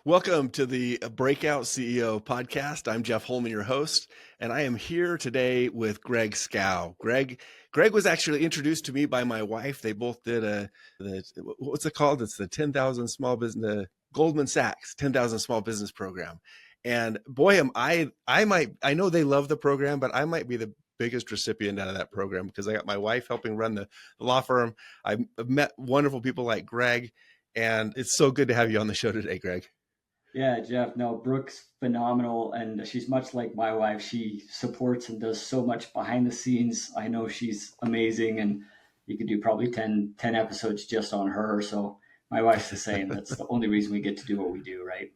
Welcome to the Breakout CEO podcast. I'm Jeff Holman, your host, and I am here today with Greg Schow. Greg was actually introduced to me by my wife. They both did what's it called? It's the 10,000 small business, the Goldman Sachs 10,000 small business program. And boy, I know they love the program, but I might be the biggest recipient out of that program because I got my wife helping run the law firm. I've met wonderful people like Greg, and it's so good to have you on the show today, Greg. Yeah, Jeff. No, Brooke's phenomenal, and she's much like my wife. She supports and does so much behind the scenes. I know she's amazing, and you could do probably 10 episodes just on her. So my wife's the same. That's the only reason we get to do what we do, right?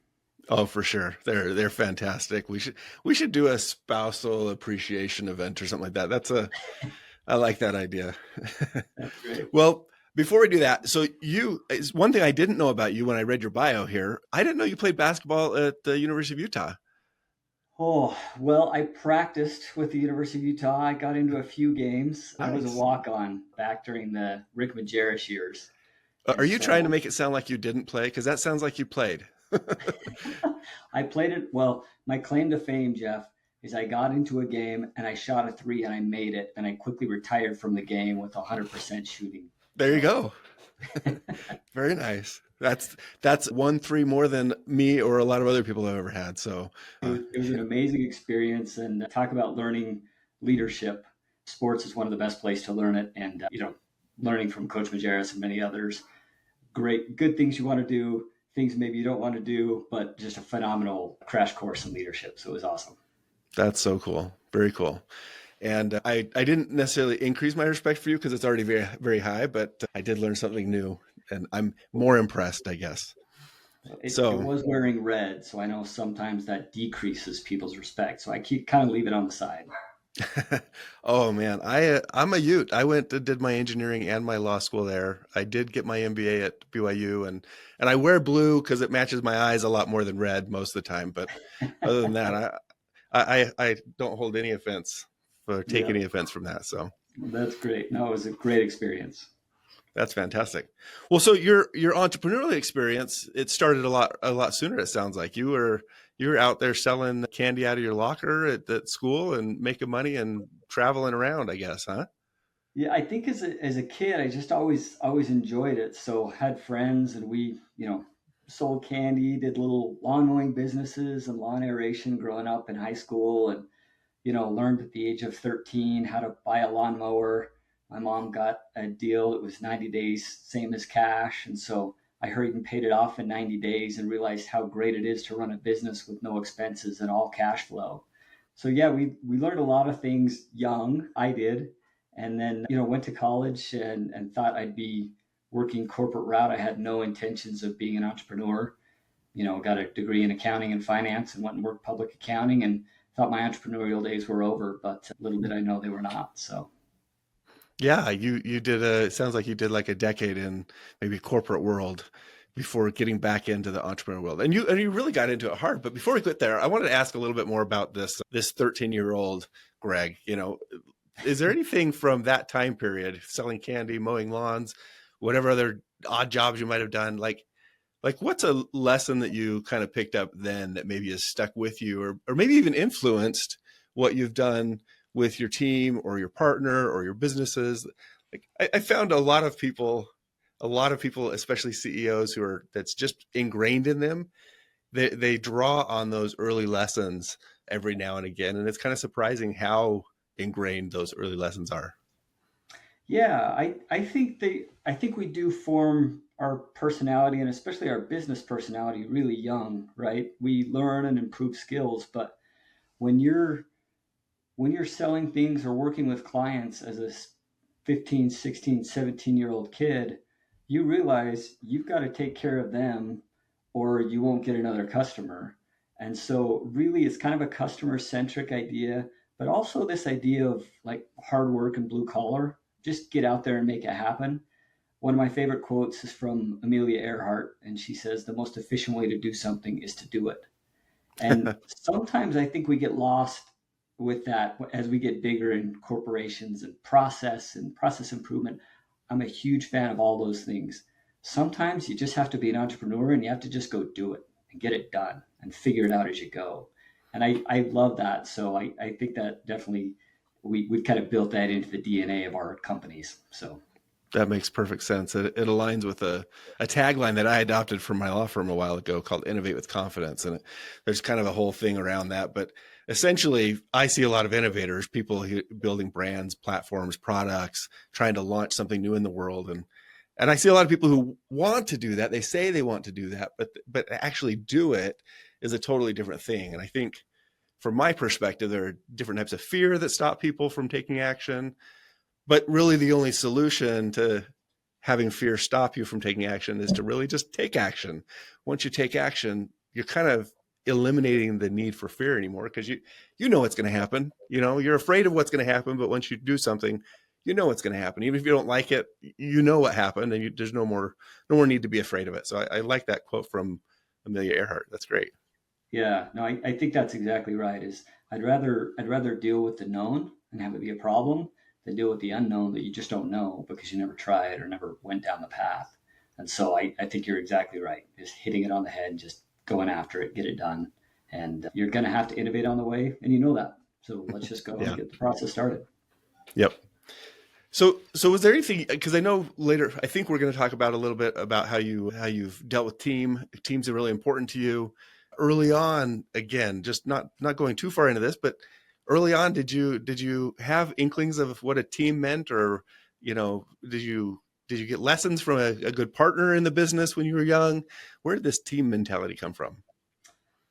Oh, for sure. They're fantastic. We should do a spousal appreciation event or something like that. I like that idea. That's great. Well, before we do that, so is one thing I didn't know about you when I read your bio here. I didn't know you played basketball at the University of Utah. Oh, well, I practiced with the University of Utah. I got into a few games. I was a Nice. walk-on back during the Rick Majerus years. Are And you trying to so make it sound like you didn't play? Because that sounds like you played. I played it well. My claim to fame, Jeff, is I got into a game and I shot a three and I made it. And I quickly retired from the game with 100% shooting. There you So go. Very nice. That's 1-3 more than me or a lot of other people I've ever had. So it was an amazing experience. And talk about learning leadership. Sports is one of the best places to learn it. And, learning from Coach Majerus and many others. Great, good things you want to do, things maybe you don't want to do, but just a phenomenal crash course in leadership. So it was awesome. that's so cool. Very cool. And I didn't necessarily increase my respect for you because it's already very, very high, but I did learn something new and I'm more impressed, I guess. It So, was wearing red, so I know sometimes that decreases people's respect. So I keep kind of leave it on the side. oh man, I'm a Ute. I went to did my engineering and my law school there. I did get my MBA at BYU, and I wear blue because it matches my eyes a lot more than red most of the time. But other than that, I don't hold any offense or take Yeah, any offense from that. So that's great. No, it was a great experience. that's fantastic. Well, so your entrepreneurial experience, it started a lot sooner. It sounds like you were out there selling candy out of your locker at school and making money and traveling around, I guess, huh? Yeah, I think as a kid, I just always enjoyed it. So had friends, and we sold candy, did little lawn mowing businesses and lawn aeration growing up in high school, and learned at the age of 13 how to buy a lawnmower. My mom got a deal. It was 90 days, same as cash. And so I hurried and paid it off in 90 days and realized how great it is to run a business with no expenses and all cash flow. So yeah, we learned a lot of things young. I did. And then, went to college and thought I'd be working corporate route. I had no intentions of being an entrepreneur. Got a degree in accounting and finance and went and worked public accounting and thought my entrepreneurial days were over, but little did I know they were not. So Yeah, you did it sounds like you did like a decade in maybe corporate world before getting back into the entrepreneur world. And you really got into it hard. But before we get there, I wanted to ask a little bit more about this 13-year-old Greg. Is there anything from that time period, selling candy, mowing lawns, whatever other odd jobs you might have done, like what's a lesson that you kind of picked up then that maybe has stuck with you or maybe even influenced what you've done with your team or your partner or your businesses? Like I found a lot of people, especially CEOs that's just ingrained in them. They draw on those early lessons every now and again. And it's kind of surprising how ingrained those early lessons are. yeah, I think we do form our personality and especially our business personality really young, right? We learn and improve skills, but when you're selling things or working with clients as a 15, 16, 17-year-old kid, you realize you've got to take care of them or you won't get another customer. And so really it's kind of a customer centric idea, but also this idea of like hard work and blue collar, just get out there and make it happen. One of my favorite quotes is from Amelia Earhart, and she says, the most efficient way to do something is to do it. And sometimes I think we get lost with that as we get bigger in corporations and process improvement. I'm a huge fan of all those things. Sometimes you just have to be an entrepreneur and you have to just go do it and get it done and figure it out as you go. And I love that. So I think that definitely we've kind of built that into the DNA of our companies. So That makes perfect sense. It aligns with a tagline that I adopted from my law firm a while ago called "Innovate with Confidence," and there's kind of a whole thing around that. But essentially, I see a lot of innovators, people building brands, platforms, products, trying to launch something new in the world, and I see a lot of people who want to do that. They say they want to do that, but actually do it is a totally different thing. And I think, from my perspective, there are different types of fear that stop people from taking action, but really the only solution to having fear stop you from taking action is to really just take action. Once you take action, you're kind of eliminating the need for fear anymore, because you know what's going to happen. You know, you're afraid of what's going to happen, but once you do something, you know what's going to happen. Even if you don't like it, you know what happened, and there's no more need to be afraid of it. So I like that quote from Amelia Earhart. That's great. yeah, no, I think that's exactly right. Is I'd rather deal with the known and have it be a problem than deal with the unknown that you just don't know because you never tried or never went down the path. And so I think you're exactly right. Just hitting it on the head, just going after it, get it done. And you're going to have to innovate on the way, and you know that. So let's just go and Yeah. get the process started. Yep. So was there anything, because I know later, I think we're going to talk about a little bit about how you've dealt with teams are really important to you early on. Again, just not going too far into this, but early on, did you have inklings of what a team meant, or did you get lessons from a good partner in the business when you were young? Where did this team mentality come from?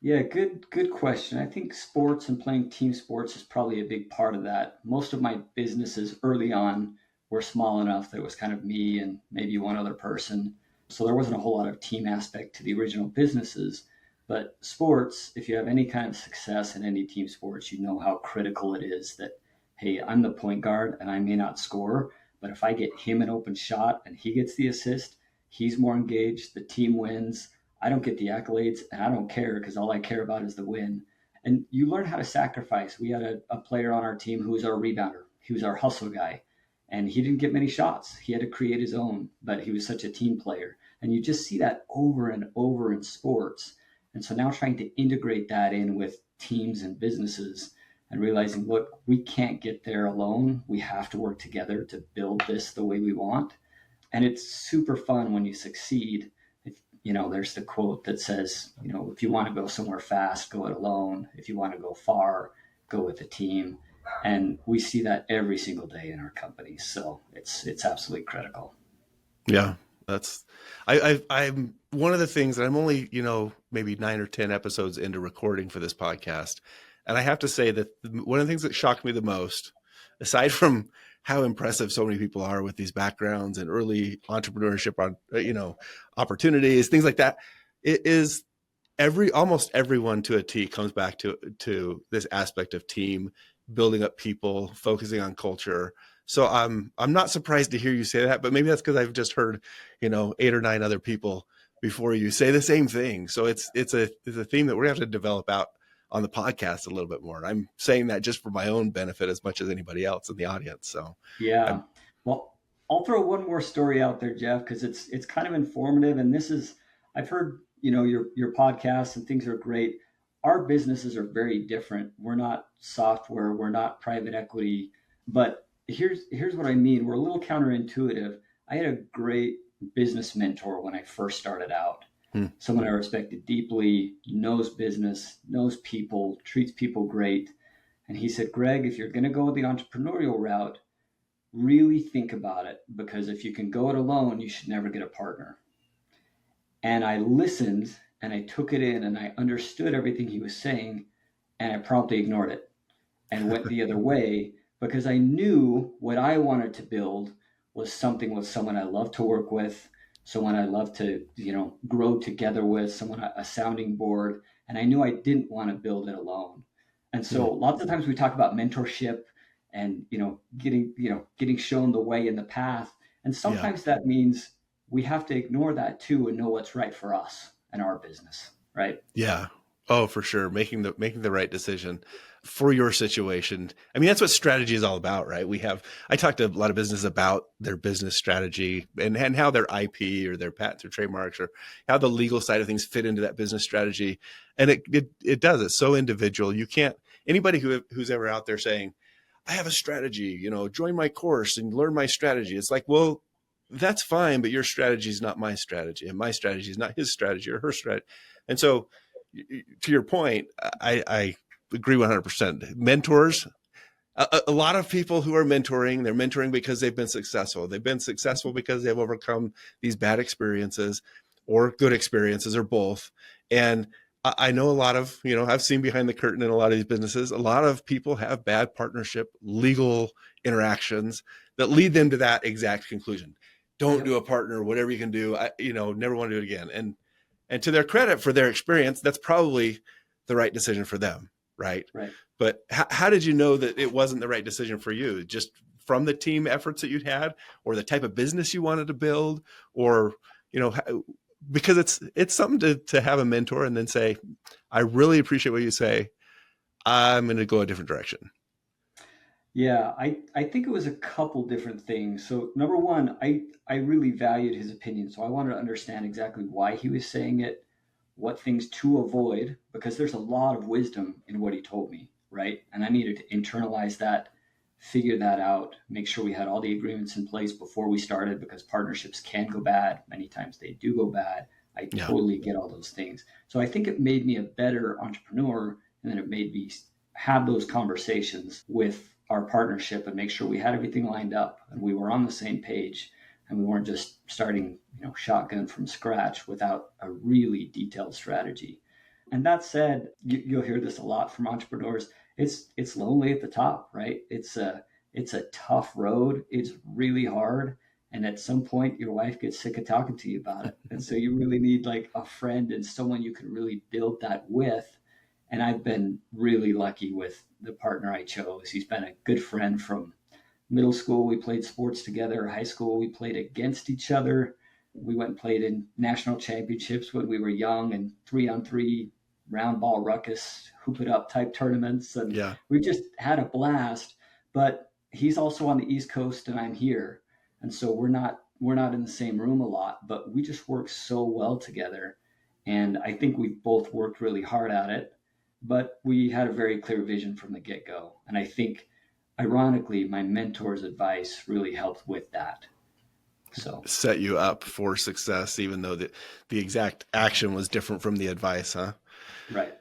Yeah, good question. I think sports and playing team sports is probably a big part of that. Most of my businesses early on were small enough that it was kind of me and maybe one other person. So there wasn't a whole lot of team aspect to the original businesses. But sports, if you have any kind of success in any team sports, you know how critical it is that, hey, I'm the point guard and I may not score, but if I get him an open shot and he gets the assist, he's more engaged, the team wins. I don't get the accolades and I don't care because all I care about is the win. And you learn how to sacrifice. We had a player on our team who was our rebounder. He was our hustle guy. And he didn't get many shots. He had to create his own, but he was such a team player. And you just see that over and over in sports. And so now trying to integrate that in with teams and businesses and realizing, look, we can't get there alone. We have to work together to build this the way we want. And it's super fun when you succeed. There's the quote that says, if you want to go somewhere fast, go it alone. If you want to go far, go with a team. And we see that every single day in our companies. So it's absolutely critical. Yeah, that's I'm one of the things that I'm only, maybe 9 or 10 episodes into recording for this podcast. And I have to say that one of the things that shocked me the most, aside from how impressive so many people are with these backgrounds and early entrepreneurship on, opportunities, things like that, it is almost everyone to a T comes back to this aspect of team, building up people, focusing on culture. So I'm not surprised to hear you say that, but maybe that's because I've just heard 8 or 9 other people before you say the same thing. So it's a theme that we're gonna have to develop out on the podcast a little bit more. And I'm saying that just for my own benefit as much as anybody else in the audience. So Yeah. I'm Well, I'll throw one more story out there, Jeff, because it's kind of informative. And this is I've heard, your podcasts and things are great. Our businesses are very different. We're not software, we're not private equity, but here's what I mean. We're a little counterintuitive. I had a great business mentor when I first started out. hmm, Someone I respected deeply, knows business, knows people, treats people great. And he said, Greg, if you're going to go the entrepreneurial route, really think about it because if you can go it alone, you should never get a partner. And I listened and I took it in and I understood everything he was saying and I promptly ignored it and went the other way because I knew what I wanted to build was something with someone I love to work with, someone I love to, grow together with, someone a sounding board, and I knew I didn't want to build it alone. And hmm, so lots of times we talk about mentorship and getting shown the way in the path, and yeah. sometimes that means we have to ignore that too and know what's right for us and our business, right? Yeah. Oh, for sure. Making the right decision for your situation. I mean, that's what strategy is all about, right? I talked to a lot of business about their business strategy and how their IP or their patents or trademarks or how the legal side of things fit into that business strategy. And it does. It's so individual. You can't, anybody who's ever out there saying, I have a strategy, join my course and learn my strategy. It's like, well, that's fine, but your strategy is not my strategy, and my strategy is not his strategy or her strategy. And so, to your point, I agree 100%. Mentors, a lot of people who are mentoring, they're mentoring because they've been successful. They've been successful because they've overcome these bad experiences or good experiences or both. And I know a lot of, I've seen behind the curtain in a lot of these businesses, a lot of people have bad partnership, legal interactions that lead them to that exact conclusion. Don't do Yep. a partner, whatever you can do. Never want to do it again. And to their credit for their experience, that's probably the right decision for them, right? Right. But how did you know that it wasn't the right decision for you? Just from the team efforts that you'd had, or the type of business you wanted to build, or you know, because it's something to have a mentor and then say, I really appreciate what you say. I'm going to go a different direction. Yeah, I think it was a couple different things. So number one, I really valued his opinion. So I wanted to understand exactly why he was saying it, what things to avoid, because there's a lot of wisdom in what he told me, right? And I needed to internalize that, figure that out, make sure we had all the agreements in place before we started, because partnerships can go bad. Many times they do go bad. I Yeah, totally get all those things. So I think it made me a better entrepreneur, and then it made me have those conversations with our partnership and make sure we had everything lined up and we were on the same page and we weren't just starting, shotgun from scratch without a really detailed strategy. And that said, you'll hear this a lot from entrepreneurs. It's lonely at the top, right? It's a tough road. It's really hard. And at some point, your wife gets sick of talking to you about it. And so you really need like a friend and someone you can really build that with. And I've been really lucky with the partner I chose. He's been a good friend from middle school. We played sports together. High school, we played against each other. We went and played in national championships when we were young and 3-on-3 round ball ruckus, hoop it up type tournaments. And yeah, we just had a blast. But he's also on the East Coast and I'm here. And so we're not in the same room a lot, but we just work so well together. And I think we've both worked really hard at it, but we had a very clear vision from the get go. And I think, ironically, my mentor's advice really helped with that. So, set you up for success, even though the exact action was different from the advice, huh? right.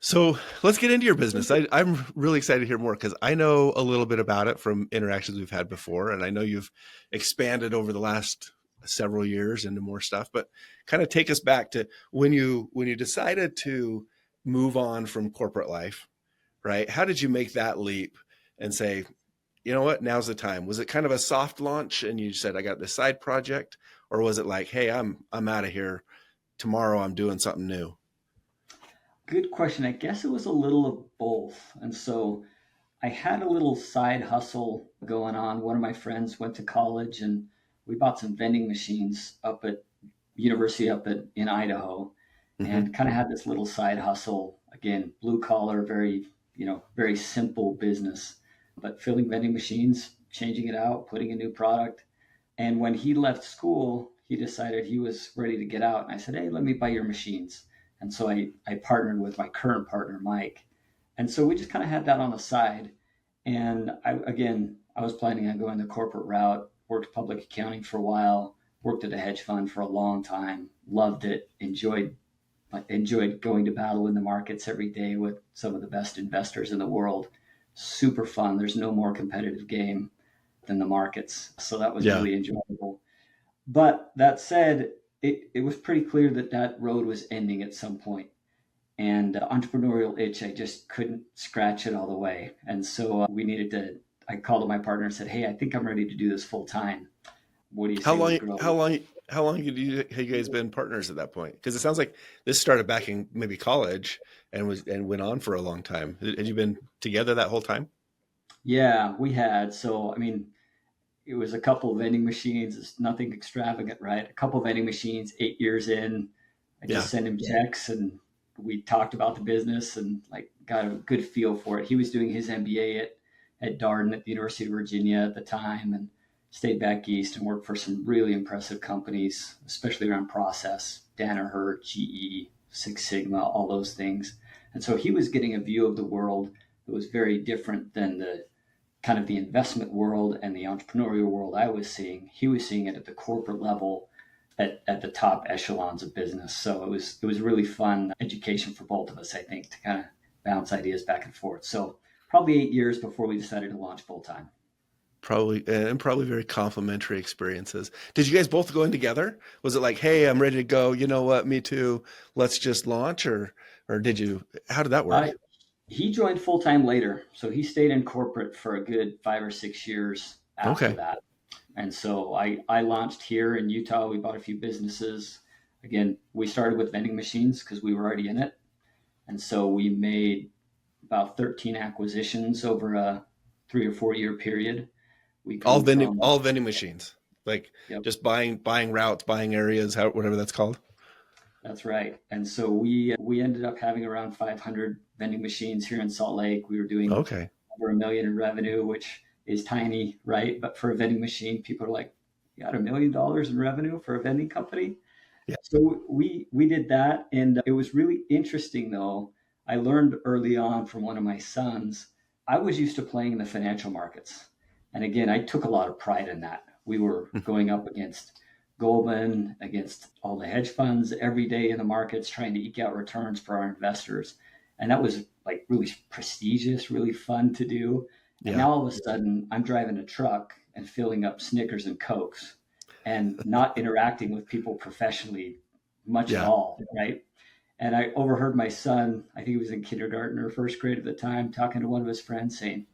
So let's get into your business. I'm really excited to hear more because I know a little bit about it from interactions we've had before. And I know you've expanded over the last several years into more stuff, but kind of take us back to when you decided to move on from corporate life, right? How did you make that leap and say, you know what, now's the time? Was it kind of a soft launch and you said, I got this side project? Or was it like, hey, I'm out of here. Tomorrow I'm doing something new? Good question. I guess it was a little of both. And so I had a little side hustle going on. One of my friends went to college and we bought some vending machines up at university in Idaho Mm-hmm. and kind of had this little side hustle. Again, blue collar, very simple business, but filling vending machines, changing it out, putting a new product. And when he left school, he decided he was ready to get out. And I said, hey, let me buy your machines. And so I partnered with my current partner, Mike. And so we just kind of had that on the side. And I was planning on going the corporate route, worked public accounting for a while, worked at a hedge fund for a long time, loved it, enjoyed going to battle in the markets every day with some of the best investors in the world. Super fun. There's no more competitive game than the markets. So that was Yeah. really enjoyable. But that said, it was pretty clear that that road was ending at some point. And entrepreneurial itch, I just couldn't scratch it all the way. And so I called up my partner and said, hey, I think I'm ready to do this full time. What do you How say we long? grow? How long? How long have you guys been partners at that point? Because it sounds like this started back in maybe college and went on for a long time. Had you been together that whole time? Yeah, we had. So, I mean, it was a couple of vending machines. It's nothing extravagant, right? A couple of vending machines, 8 years in. I just Yeah. sent him checks and we talked about the business and like got a good feel for it. He was doing his MBA at Darden at the University of Virginia at the time, and stayed back east and worked for some really impressive companies, especially around process, Danaher, GE, Six Sigma, all those things. And so he was getting a view of the world that was very different than the kind of the investment world and the entrepreneurial world I was seeing. He was seeing it at the corporate level, at the top echelons of business. So it was really fun education for both of us, I think, to kind of bounce ideas back and forth. So probably 8 years before we decided to launch full time. Probably very complimentary experiences. Did you guys both go in together? Was it like, hey, I'm ready to go. You know what? Me too. Let's just launch, or did you? How did that Uh, work? he joined full time later, so he stayed in corporate for a good 5 or 6 years after Okay. that. And so I launched here in Utah. We bought a few businesses. Again, we started with vending machines because we were already in it. And so we made about 13 acquisitions over a 3 or 4 year period. We All grew vending, from, all vending machines, like yep, just buying routes, buying areas, whatever that's called. that's right. And so we ended up having around 500 vending machines here in Salt Lake. We were doing Okay. over 1 million in revenue, which is tiny, right? But for a vending machine, people are like, "You got $1 million in revenue for a vending company?" Yeah. So we did that, and it was really interesting. Though I learned early on from one of my sons, I was used to playing in the financial markets, and again, I took a lot of pride in that. We were going up against Goldman, against all the hedge funds every day in the markets, trying to eke out returns for our investors, and that was like really prestigious, really fun to do. And Yeah. now all of a sudden, I'm driving a truck and filling up Snickers and Cokes and not interacting with people professionally much at Yeah. all, right? And I overheard my son, I think he was in kindergarten or first grade at the time, talking to one of his friends saying,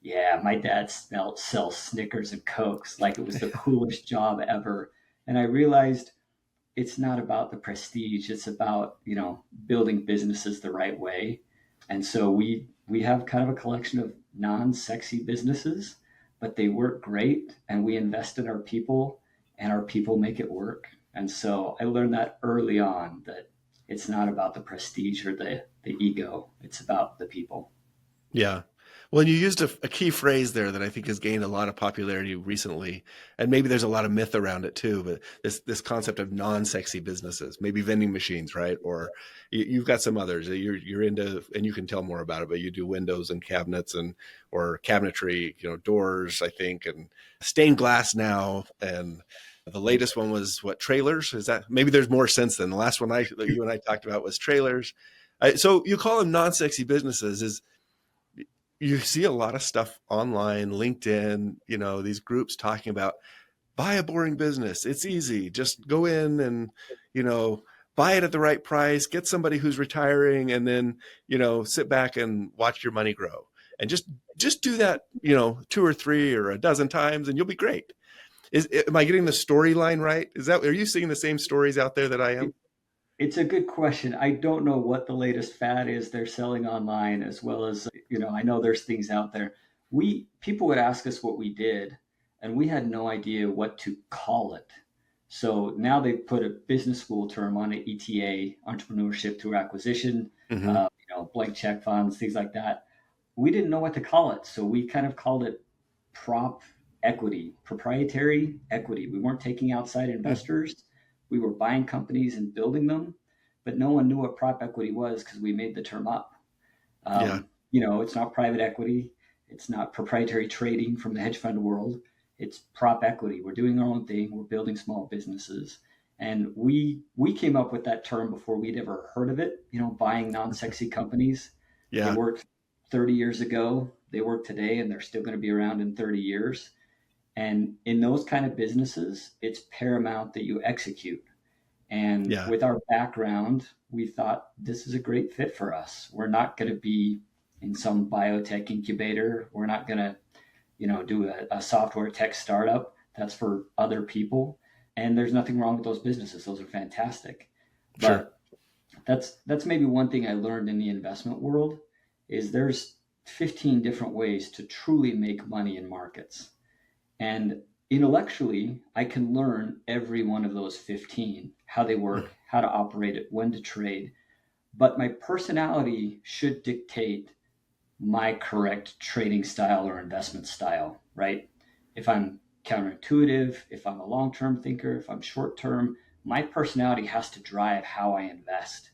"Yeah, my dad sells Snickers and Cokes," like it was the coolest job ever. And I realized it's not about the prestige. It's about, building businesses the right way. And so we have kind of a collection of non-sexy businesses, but they work great, and we invest in our people, and our people make it work. And so I learned that early on, that it's not about the prestige or the ego. It's about the people. Yeah. Well, you used a key phrase there that I think has gained a lot of popularity recently, and maybe there's a lot of myth around it too. But this concept of non-sexy businesses, maybe vending machines, right? Or you've got some others that you're into, and you can tell more about it. But you do windows and cabinets and or cabinetry, doors, I think, and stained glass now. And the latest one was what, trailers? Is that maybe there's more since then? The last one that you and I talked about was trailers. So you call them non-sexy businesses. Is You see a lot of stuff online, LinkedIn, these groups talking about buy a boring business. It's easy. Just go in and, you know, buy it at the right price, get somebody who's retiring, and then, sit back and watch your money grow. And just do that, two or three or a dozen times and you'll be great. Am I getting the storyline right? Are you seeing the same stories out there that I am? It's a good question. I don't know what the latest fad is they're selling online, as well as, I know there's things out there. People would ask us what we did, and we had no idea what to call it. So now they put a business school term on it, ETA, entrepreneurship through acquisition, Hmm. blank check funds, things like that. We didn't know what to call it. So we kind of called it prop equity, proprietary equity. We weren't taking outside investors. We were buying companies and building them, but no one knew what prop equity was because we made the term up. Yeah. It's not private equity. It's not proprietary trading from the hedge fund world. It's prop equity. We're doing our own thing. We're building small businesses. And we came up with that term before we'd ever heard of it, buying non-sexy companies. They Yeah. worked 30 years ago. They work today, and they're still going to be around in 30 years. And in those kind of businesses, it's paramount that you execute. And Yeah. with our background, we thought this is a great fit for us. We're not going to be in some biotech incubator. We're not going to, do a software tech startup. That's for other people. And there's nothing wrong with those businesses. Those are fantastic. Sure. But that's maybe one thing I learned in the investment world is there's 15 different ways to truly make money in markets. And intellectually, I can learn every one of those 15, how they work, how to operate it, when to trade. but my personality should dictate my correct trading style or investment style, right? If I'm counterintuitive, if I'm a long term thinker, if I'm short term, my personality has to drive how I invest.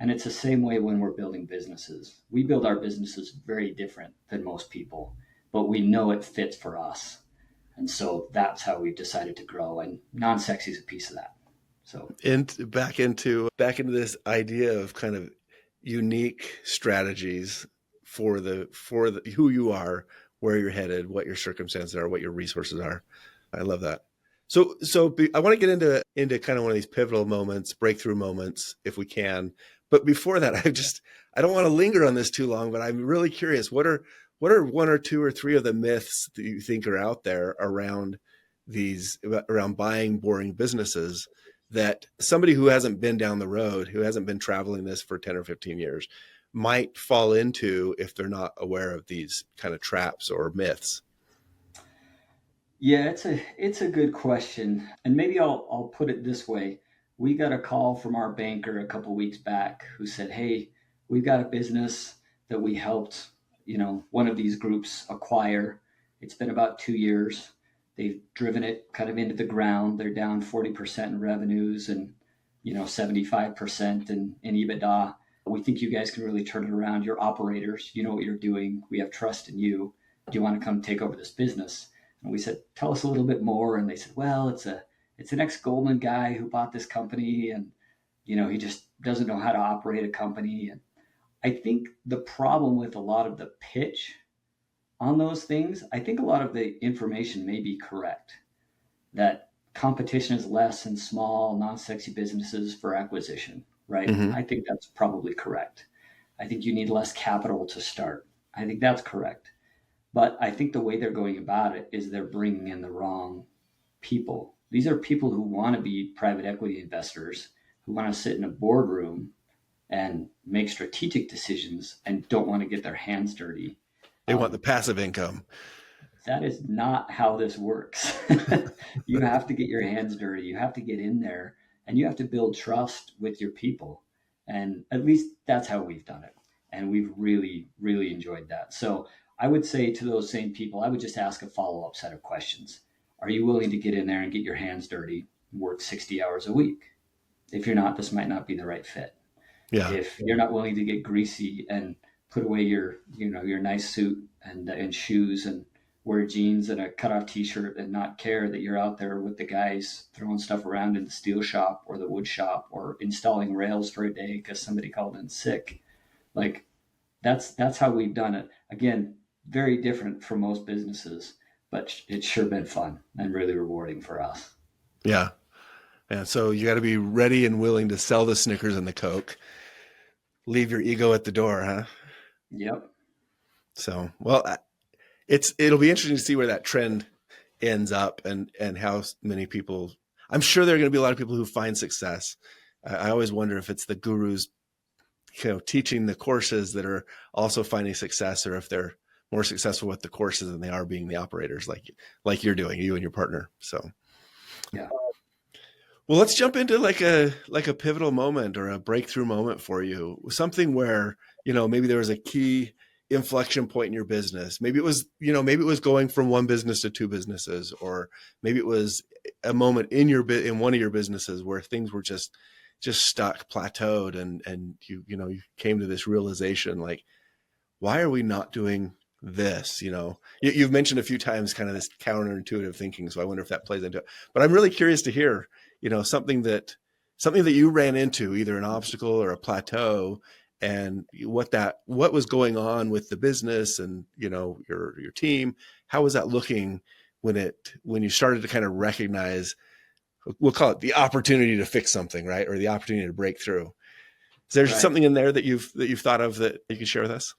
And it's the same way when we're building businesses. We build our businesses very different than most people, but we know it fits for us. And so that's how we've decided to grow. And non sexy is a piece of that. So, And back into this idea of kind of unique strategies for the who you are, where you're headed, what your circumstances are, what your resources are. I love that. I want to get into kind of one of these pivotal moments, breakthrough moments, if we can. But before that, I don't want to linger on this too long. But I'm really curious. What are one or two or three of the myths that you think are out there around buying boring businesses that somebody who hasn't been down the road, who hasn't been traveling this for 10 or 15 years, might fall into if they're not aware of these kind of traps or myths? yeah, it's a good question, and maybe I'll put it this way: we got a call from our banker a couple weeks back who said, "Hey, we've got a business that we helped, one of these groups acquire. It's been about 2 years. They've driven it kind of into the ground. They're down 40% in revenues and 75% in EBITDA. We think you guys can really turn it around. You're operators. You know what you're doing. We have trust in you. Do you want to come take over this business?" And we said, "Tell us a little bit more." And they said, "Well, it's an ex-Goldman guy who bought this company, and he just doesn't know how to operate a company." And I think the problem with a lot of the pitch on those things, I think a lot of the information may be correct. That competition is less in small, non-sexy businesses for acquisition, right? Mm-hmm. I think that's probably correct. I think you need less capital to start. I think that's correct. But I think the way they're going about it is they're bringing in the wrong people. These are people who want to be private equity investors, who want to sit in a boardroom and make strategic decisions and don't want to get their hands dirty. They want the Um, passive income. that is not how this works. You have to get your hands dirty. You have to get in there and you have to build trust with your people. And at least that's how we've done it. And we've really, really enjoyed that. So I would say to those same people, I would just ask a follow up set of questions. Are you willing to get in there and get your hands dirty, work 60 hours a week? If you're not, this might not be the right fit. Yeah. If you're not willing to get greasy and put away your nice suit and shoes and wear jeans and a cutoff t-shirt and not care that you're out there with the guys throwing stuff around in the steel shop or the wood shop or installing rails for a day because somebody called in sick, like that's how we've done it. Again, very different from most businesses, but it's sure been fun and really rewarding for us. Yeah. And so you got to be ready and willing to sell the Snickers and the Coke. Leave your ego at the door, huh? Yep. So, well, it'll be interesting to see where that trend ends up and how many people. I'm sure there are going to be a lot of people who find success. I always wonder if it's the gurus, teaching the courses that are also finding success, or if they're more successful with the courses than they are being the operators, like you're doing, you and your partner. So, Yeah. well, let's jump into like a pivotal moment or a breakthrough moment for you. Something where, maybe there was a key inflection point in your business. Maybe it was going from one business to two businesses, or maybe it was a moment in one of your businesses where things were just stuck, plateaued, and you came to this realization, like, why are we not doing this? You've mentioned a few times kind of this counterintuitive thinking, so I wonder if that plays into it. But I'm really curious to hear, something that you ran into, either an obstacle or a plateau, and what was going on with the business and your team. How was that looking when you started to kind of recognize, we'll call it the opportunity to fix something, right, or the opportunity to break through? Is there Right. something in there that you've thought of that you can share with us?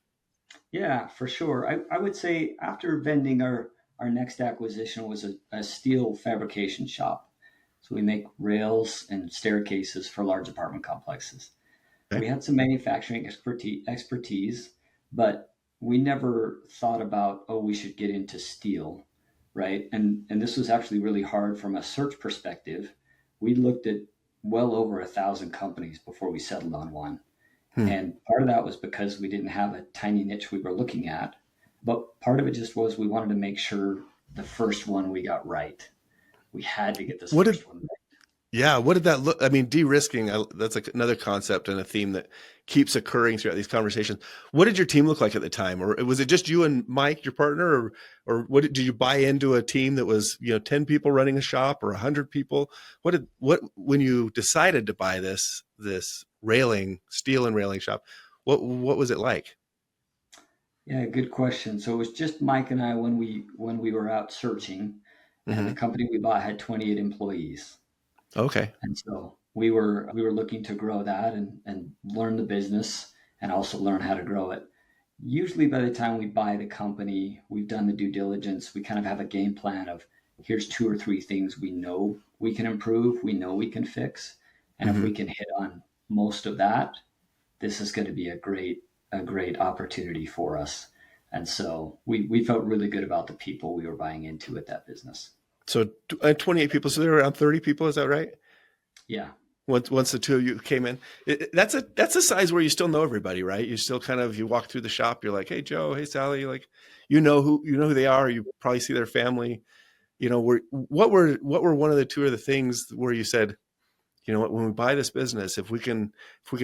Yeah, for sure. I would say after vending, our next acquisition was a steel fabrication shop. So we make rails and staircases for large apartment complexes. Okay. We had some manufacturing expertise, but we never thought about, oh, we should get into steel, right? And this was actually really hard from a search perspective. We looked at well over 1,000 companies before we settled on one. Hmm. And part of that was because we didn't have a tiny niche we were looking at. But part of it just was we wanted to make sure the first one we got right. We had to get this What did first one right. Yeah, what did that look? I mean, de-risking, that's like another concept and a theme that keeps occurring throughout these conversations. What did your team look like at the time? Or was it just you and Mike, your partner, or did you buy into a team that was, 10 people running a shop or 100 people? When you decided to buy this steel and railing shop, what was it like? Yeah, good question. So it was just Mike and I when we were out searching, and the Hmm. company we bought had 28 employees. Okay. And so we were looking to grow that and learn the business and also learn how to grow it. Usually by the time we buy the company, we've done the due diligence, we kind of have a game plan of here's two or three things we know we can improve, we know we can fix. And if Hmm. we can hit on most of that, this is going to be a great opportunity for us. And so we felt really good about the people we were buying into at that business. So 28 people. So there were around 30 people. Is that right? Yeah. Once the two of you came in, that's a size where you still know everybody, right? You still kind of, you walk through the shop, you're like, hey Joe, hey Sally, like, you know who they are. You probably see their family. What were one of the two of the things where you said, you know what, when we buy this business, if we can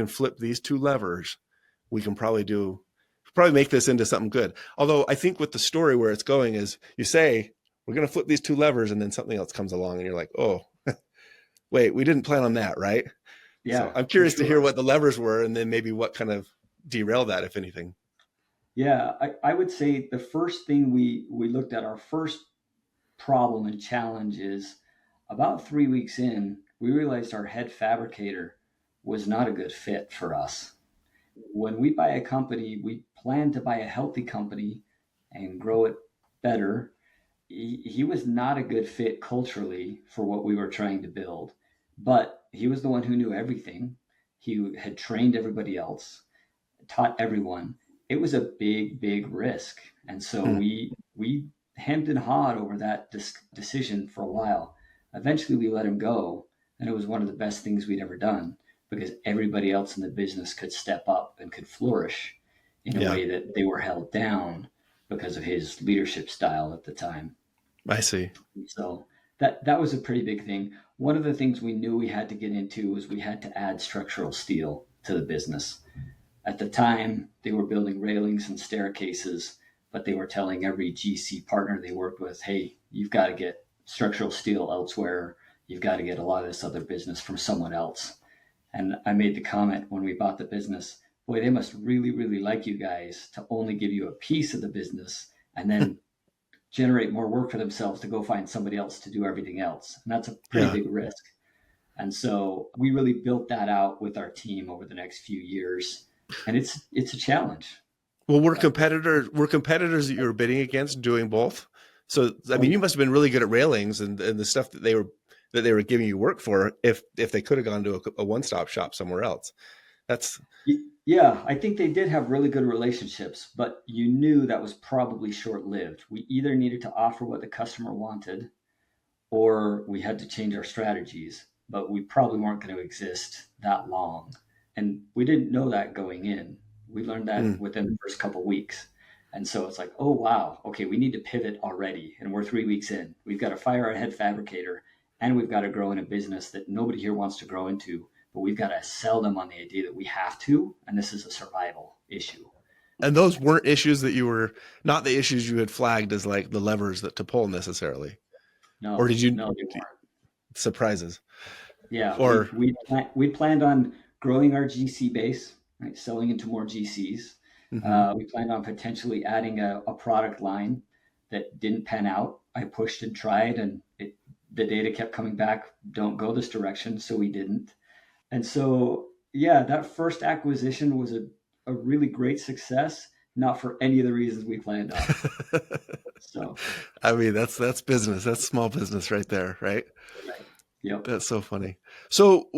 flip these two levers, we can probably make this into something good. Although I think with the story where it's going is you say we're going to flip these two levers, and then something else comes along, and you're like, oh, wait, we didn't plan on that, right? So Yeah, I'm for curious to hear sure. what the levers were, and then maybe what kind of derailed that, if anything. Yeah, I would say the first thing we looked at, our first problem and challenge is about 3 weeks in, we realized our head fabricator was not a good fit for us. When we buy a company, we plan to buy a healthy company and grow it better. He was not a good fit culturally for what we were trying to build, but he was the one who knew everything. He had trained everybody else, taught everyone. It was a big, big risk. And so Hmm. we hemmed and hawed over that decision for a while. Eventually, we let him go, and it was one of the best things we'd ever done because everybody else in the business could step up and could flourish in a Yeah, way that they were held down because of his leadership style at the time. I see. So that was a pretty big thing. One of the things we knew we had to get into was we had to add structural steel to the business. At the time, they were building railings and staircases, but they were telling every GC partner they worked with, hey, you've got to get structural steel elsewhere. You've got to get a lot of this other business from someone else. And I made the comment when we bought the business, boy, they must really, really like you guys to only give you a piece of the business and then generate more work for themselves to go find somebody else to do everything else. And that's a pretty Yeah. big risk. And so we really built that out with our team over the next few years. And it's a challenge. Well, were But competitors that you were bidding against doing both? So I oh mean, you yeah. must have been really good at railings and the stuff that they were giving you work for. If they could have gone to a one stop shop somewhere else, that's Yeah, I think they did have really good relationships, but you knew that was probably short lived. We either needed to offer what the customer wanted or we had to change our strategies, but we probably weren't going to exist that long. And we didn't know that going in. We learned that mm, within the first couple of weeks. And so it's like, oh, wow, okay, we need to pivot already. And we're 3 weeks in. We've got to fire our head fabricator and we've got to grow in a business that nobody here wants to grow into. But we've got to sell them on the idea that we have to. And this is a survival issue. and those weren't issues that you were not the issues you had flagged as like the levers that to pull necessarily, or No, did you no, they weren't. surprises Yeah, or we planned on growing our GC base, right, selling into more GCs. mhm. We planned on potentially adding a product line that didn't pan out. I pushed and tried, and the data kept coming back. Don't go this direction, so we didn't. And so, yeah, that first acquisition was a really great success, not for any of the reasons we planned on. So, I mean, that's business. That's small business right there, right? right. Yep. That's so funny. So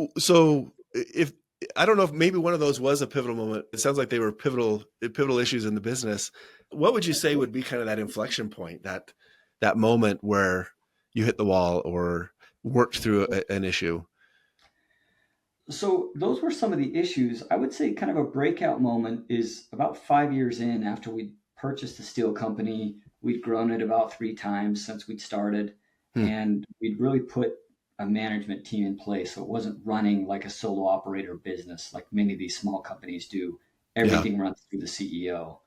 if I don't know if maybe one of those was a pivotal moment. It sounds like they were pivotal issues in the business. What would you say would be kind of that inflection point, that moment where you hit the wall or worked through an issue? So those were some of the issues. I would say kind of a breakout moment is about 5 years in after we purchased the steel company. We'd grown it about 3 times since we'd started, Hmm. and we'd really put a management team in place. So it wasn't running like a solo operator business like many of these small companies do. Yeah. Everything runs through the CEO.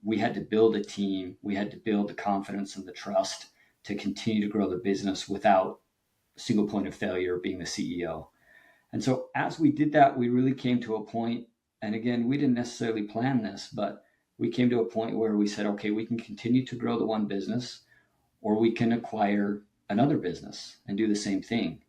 We had to build a team. We had to build the confidence and the trust to continue to grow the business without a single point of failure being the CEO. And so as we did that, we really came to a point, and again, we didn't necessarily plan this, but we came to a point where we said, okay, we can continue to grow the one business, or we can acquire another business and do the same thing.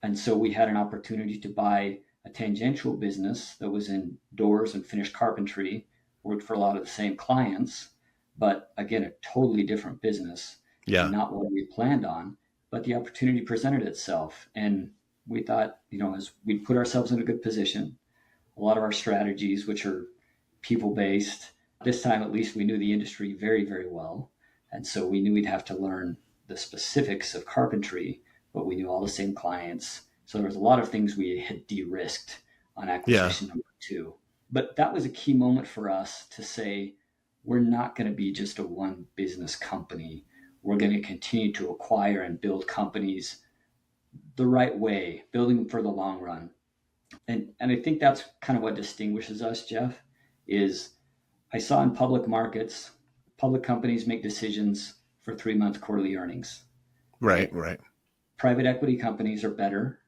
And so we had an opportunity to buy a tangential business that was in doors and finished carpentry, worked for a lot of the same clients, but again, a totally different business and Yeah. not what we planned on. But the opportunity presented itself. And we thought, as we put ourselves in a good position, a lot of our strategies, which are people based, this time at least we knew the industry very, very well. And so we knew we'd have to learn the specifics of carpentry, but we knew all the same clients. So there was a lot of things we had de-risked on Yeah. acquisition number two. But that was a key moment for us to say, we're not going to be just a one business company. We're going to continue to acquire and build companies the right way, building them for the long run. And I think that's kind of what distinguishes us, Jeff, is I saw in public markets, public companies make decisions for 3 month quarterly earnings, Right. right? Right. Private equity companies are better.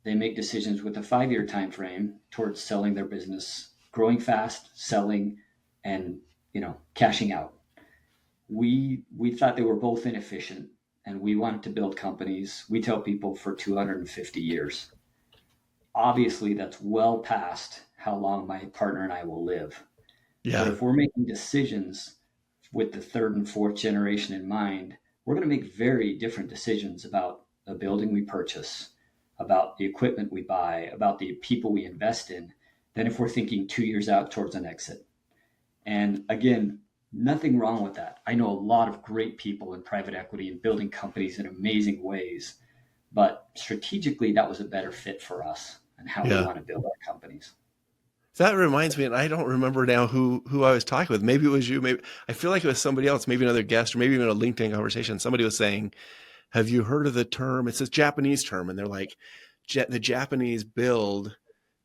They make decisions with a 5 year time frame towards selling their business, growing fast, selling, and cashing out. We thought they were both inefficient, and we wanted to build companies. We tell people for 250 years. Obviously, that's well past how long my partner and I will live. But Yeah. if we're making decisions with the third and fourth generation in mind, we're going to make very different decisions about the building we purchase, about the equipment we buy, about the people we invest in, than if we're thinking 2 years out towards an exit. And again, nothing wrong with that. I know a lot of great people in private equity and building companies in amazing ways, but strategically, that was a better fit for us and how we Yeah. want to build our companies. That reminds me, and I don't remember now who I was talking with. Maybe it was you. Maybe I feel like it was somebody else. Maybe another guest, or maybe even a LinkedIn conversation. Somebody was saying, "Have you heard of the term? It's a Japanese term," and they're like, The Japanese build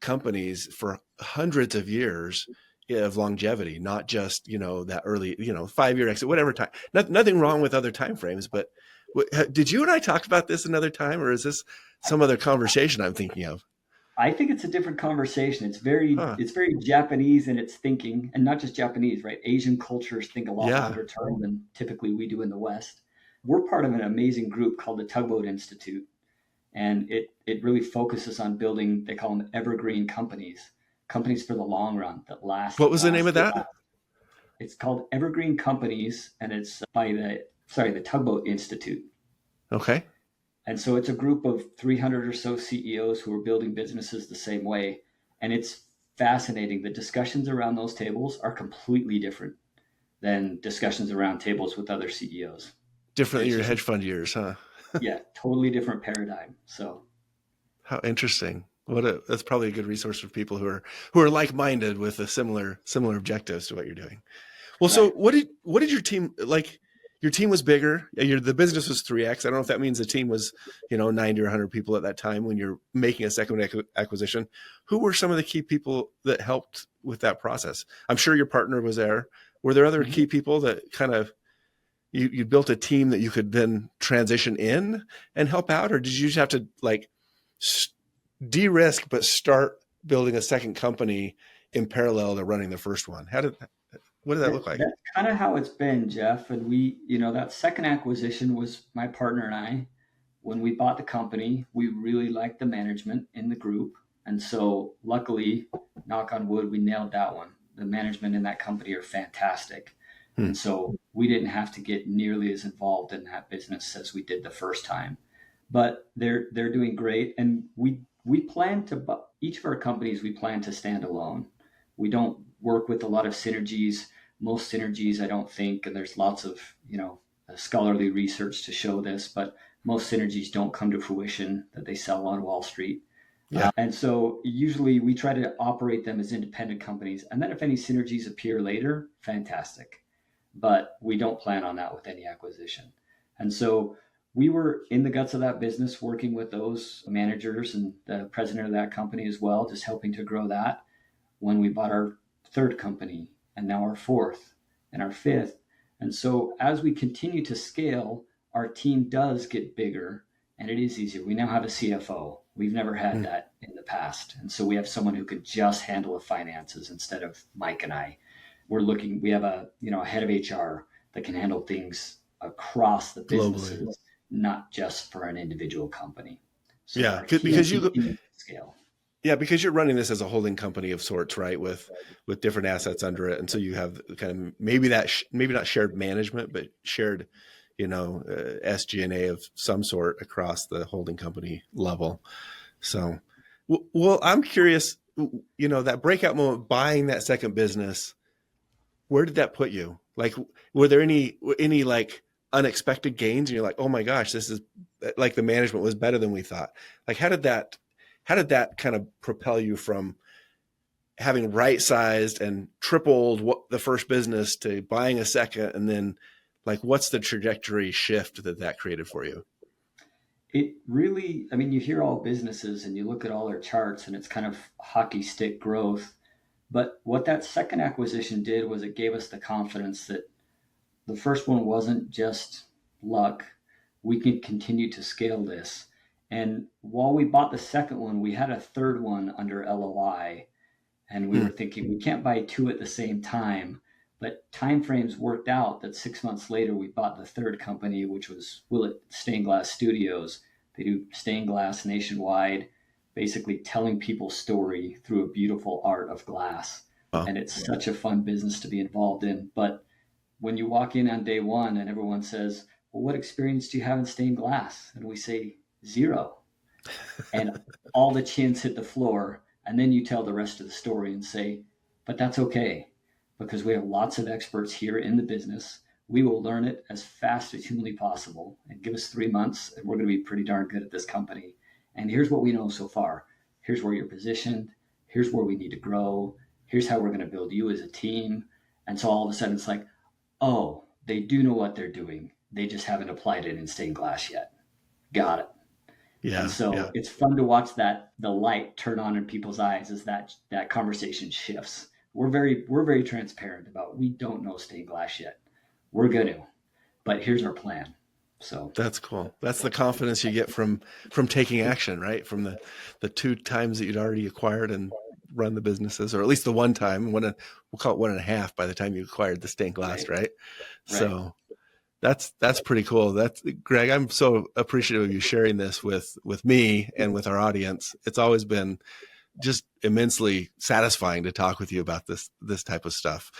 companies for hundreds of years of longevity, not just that early 5 year exit, whatever time. Nothing wrong with other time frames, but did you and I talk about this another time, or is this some other conversation I'm thinking of? I think it's a different conversation. It's very Huh? it's very Japanese in its thinking, and not just Japanese, right? Asian cultures think a lot Yeah. longer term than typically we do in the West. We're part of an amazing group called the Tugboat Institute, and it really focuses on building. They call them evergreen companies, companies for the long run that last What and was the name of last and that? last. It's called Evergreen Companies, and it's by the Tugboat Institute. Okay. And so it's a group of 300 or so CEOs who are building businesses the same way. And it's fascinating. The discussions around those tables are completely different than discussions around tables with other CEOs. Different than It's your just, hedge fund years, huh? yeah, totally different paradigm. So, How interesting. That's probably a good resource for people who are like-minded with a similar objectives to what you're doing. Well, so right. what did your team like? Your team was bigger. The business was 3x. I don't know if that means the team was 90 or 100 people at that time when you're making a second acquisition. Who were some of the key people that helped with that process? I'm sure your partner was there. Were there other Mhm. key people that kind of you built a team that you could then transition in and help out, or did you just have to like de-risk but start building a second company in parallel to running the first one? What did that look like? That's kind of how it's been, Jeff. And that second acquisition was my partner and I. When we bought the company, we really liked the management in the group. And so, luckily, knock on wood, we nailed that one. The management in that company are fantastic. Hmm. And so, we didn't have to get nearly as involved in that business as we did the first time. But they're doing great. And we plan to, each of our companies, we plan to stand alone. We don't work with a lot of synergies. Most synergies, I don't think, and there's lots of, scholarly research to show this, but most synergies don't come to fruition that they sell on Wall Street. Yeah. And so usually we try to operate them as independent companies. And then if any synergies appear later, fantastic. But we don't plan on that with any acquisition. And so we were in the guts of that business working with those managers and the president of that company as well, just helping to grow that when we bought our third company and now our fourth and our fifth. And so as we continue to scale, our team does get bigger and it is easier. We now have a CFO. We've never had Mm. that in the past. And so we have someone who could just handle the finances instead of Mike and I. We have a head of HR that can handle things across the Globally. businesses, not just for an individual company. So Yeah. our team Because you, continues to scale. yeah, because you're running this as a holding company of sorts, right? With different assets under it, and so you have kind of maybe maybe not shared management, but shared, SG&A of some sort across the holding company level. So, well, I'm curious, that breakout moment, buying that second business, where did that put you? Like, were there any like unexpected gains? And you're like, oh my gosh, this is like the management was better than we thought. Like, how did that kind of propel you from having right sized and tripled what the first business to buying a second, and then like what's the trajectory shift that created for you? It really, I mean, you hear all businesses and you look at all their charts and it's kind of hockey stick growth. But what that second acquisition did was it gave us the confidence that the first one wasn't just luck. We can continue to scale this. And while we bought the second one, we had a third one under LOI. And we Hmm. were thinking we can't buy two at the same time. But timeframes worked out that 6 months later we bought the third company, which was Willett Stained Glass Studios. They do stained glass nationwide, basically telling people's story through a beautiful art of glass. Oh, And it's such a fun business to be involved in. But when you walk in on day one and everyone says, well, what experience do you have in stained glass? And we say, zero. And all the chins hit the floor. And then you tell the rest of the story and say, but that's okay because we have lots of experts here in the business. We will learn it as fast as humanly possible and give us 3 months and we're going to be pretty darn good at this company. And here's what we know so far. Here's where you're positioned. Here's where we need to grow. Here's how we're going to build you as a team. And so all of a sudden it's like, oh, they do know what they're doing. They just haven't applied it in stained glass yet. Got it. And yeah, so yeah, it's fun to watch that the light turn on in people's eyes as that conversation shifts. We're very transparent about we don't know stained glass yet. We're going to, but here's our plan. So that's cool. That's the confidence you get from taking action, right? From the two times that you'd already acquired and run the businesses, or at least the one time, we'll call it one and a half by the time you acquired the stained glass, right, right? right. So that's pretty cool. That's Greg. I'm so appreciative of you sharing this with me and with our audience. It's always been just immensely satisfying to talk with you about this type of stuff.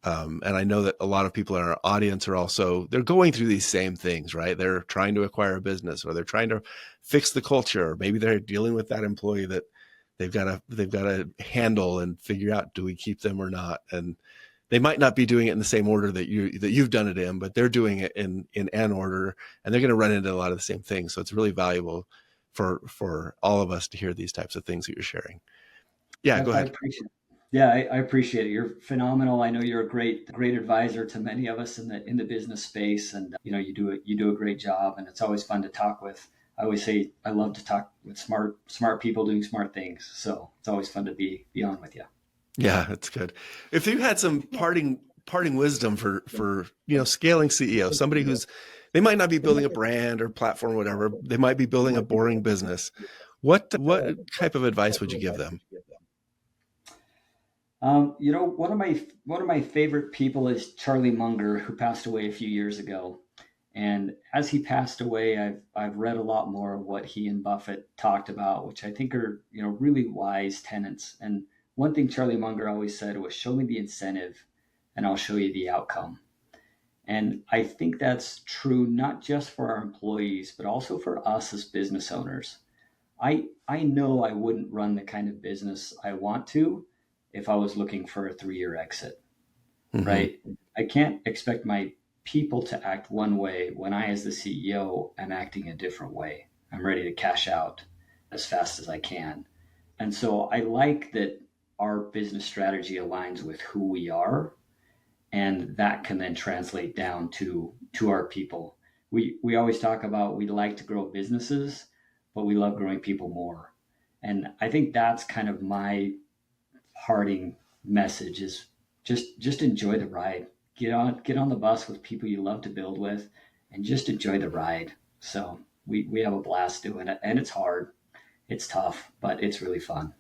And I know that a lot of people in our audience are also they're going through these same things, right? They're trying to acquire a business, or they're trying to fix the culture, or maybe they're dealing with that employee that they've got to handle and figure out, do we keep them or not? And they might not be doing it in the same order that you've done it in, but they're doing it in an order, and they're going to run into a lot of the same things. So it's really valuable for all of us to hear these types of things that you're sharing. Yeah, go I ahead. appreciate it. Yeah, I appreciate it. You're phenomenal. I know you're a great advisor to many of us in the business space, and you do a great job. And it's always fun to talk with. I always say I love to talk with smart people doing smart things. So it's always fun to be on with you. Yeah, that's good. If you had some parting wisdom for scaling CEO, somebody who's they might not be building a brand or platform or whatever, they might be building a boring business. What type of advice would you give them? One of my favorite people is Charlie Munger, who passed away a few years ago. And as he passed away, I've read a lot more of what he and Buffett talked about, which I think are really wise tenets. And one thing Charlie Munger always said was, "Show me the incentive, and I'll show you the outcome." And I think that's true not just for our employees, but also for us as business owners. I know I wouldn't run the kind of business I want to if I was looking for a 3-year exit, Hmm. right? I can't expect my people to act one way when I, as the CEO, am acting a different way. I'm ready to cash out. as fast as I can. And so I like that our business strategy aligns with who we are, and that can then translate down to our people. We always talk about we like to grow businesses, but we love growing people more. And I think that's kind of my parting message is just enjoy the ride. Get on the bus with people you love to build with and just enjoy the ride. So we have a blast doing it, and it's hard. It's tough, but it's really fun.